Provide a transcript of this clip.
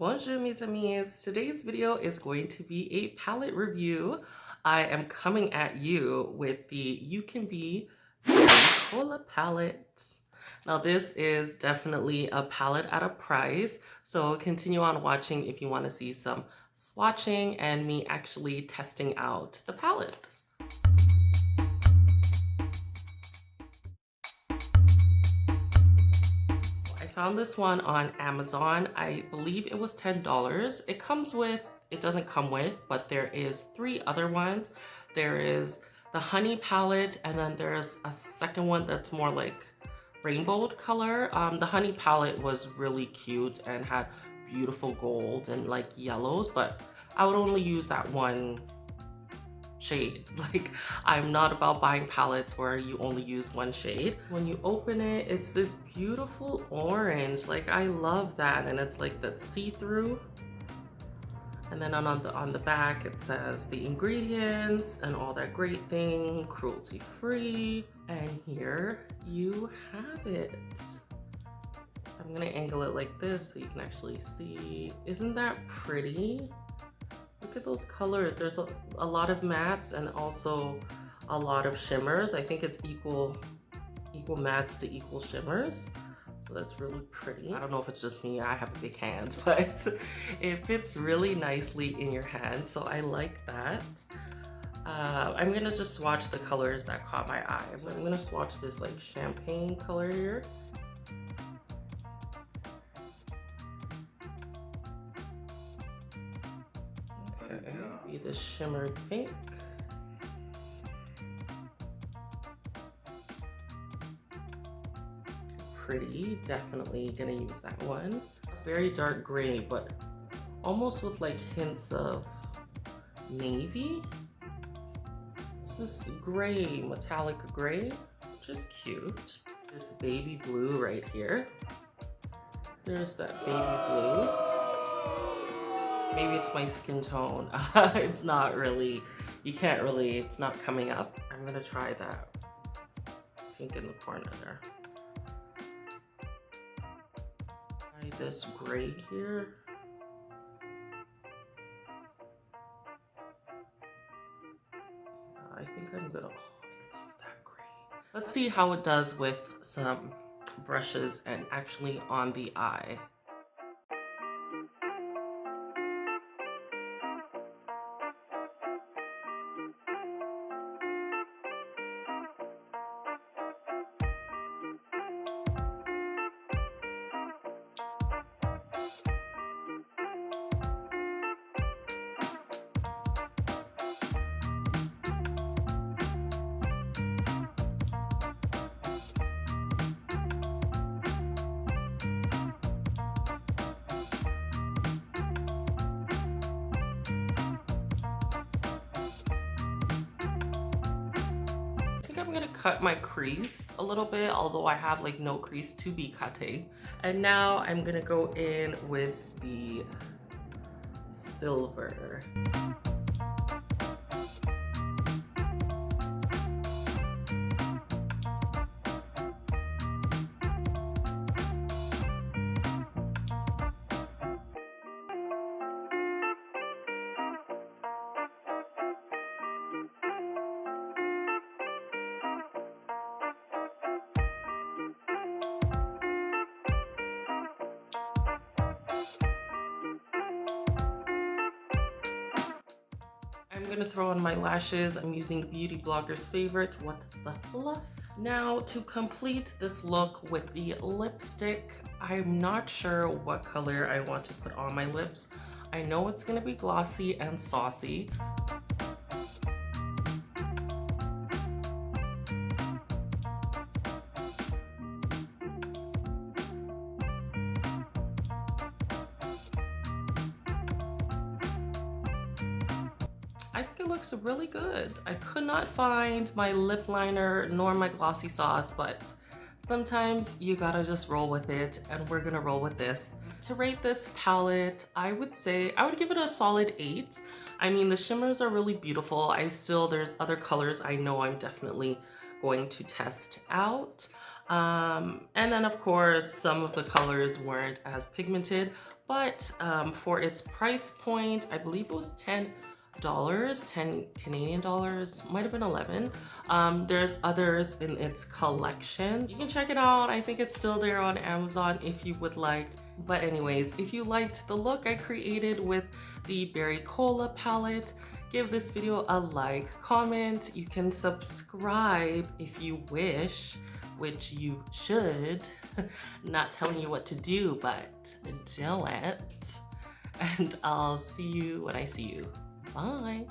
Bonjour mes amis, today's video is going to be a palette review. I am coming at you with the ucanbe Cola palette. Now this is definitely a palette at a price, so continue on watching if you want to see some swatching and me actually testing out the palette. I found this one on Amazon. I believe it was $10. It doesn't come with, but there is 3 other ones. There is the honey palette, and then there's a second one that's more like rainbowed color. The honey palette was really cute and had beautiful gold and like yellows, but I would only use that one shade. Like, I'm not about buying palettes where you only use one shade. When you open it, it's this beautiful orange. Like, I love that, and it's like that see-through. And then on the back it says the ingredients and all that great thing, cruelty-free. And here you have it. I'm gonna angle it like this so you can actually see. Isn't that pretty? Look at those colors. There's a lot of mattes and also a lot of shimmers. I think it's equal mattes to equal shimmers. So that's really pretty. I don't know if it's just me, I have big hands, but it fits really nicely in your hand. So I like that. I'm gonna just swatch the colors that caught my eye. I'm gonna swatch this like champagne color here. Be the shimmer pink. Pretty, definitely gonna use that one. Very dark gray, but almost with like hints of navy. It's this gray, metallic gray, which is cute. This baby blue right here. There's that baby blue. Maybe it's my skin tone. It's not really, it's not coming up. I'm gonna try that pink in the corner there. Try this gray here. I think I'm gonna, I love that gray. Let's see how it does with some brushes and actually on the eye. I'm gonna cut my crease a little bit, although I have like no crease to be cutting. And now I'm gonna go in with the silver. I'm gonna throw on my lashes. I'm using Beauty Blogger's favorite, What the Fluff. Now to complete this look with the lipstick, I'm not sure what color I want to put on my lips. I know it's gonna be glossy and saucy. I think it looks really good. I could not find my lip liner nor my glossy sauce, but sometimes you gotta just roll with it, and we're gonna roll with this. To rate this palette, I would give it a solid 8. I mean, the shimmers are really beautiful. There's other colors I know I'm definitely going to test out. And then of course, some of the colors weren't as pigmented, but for its price point, I believe it was $10, 10 Canadian dollars, might have been 11. There's others in its collection. You can check it out. I think it's still there on Amazon if you would like. But anyways, if you liked the look I created with the Berry Cola palette, give this video a like, comment. You can subscribe if you wish, which you should. Not telling you what to do, but do it. And I'll see you when I see you. Bye.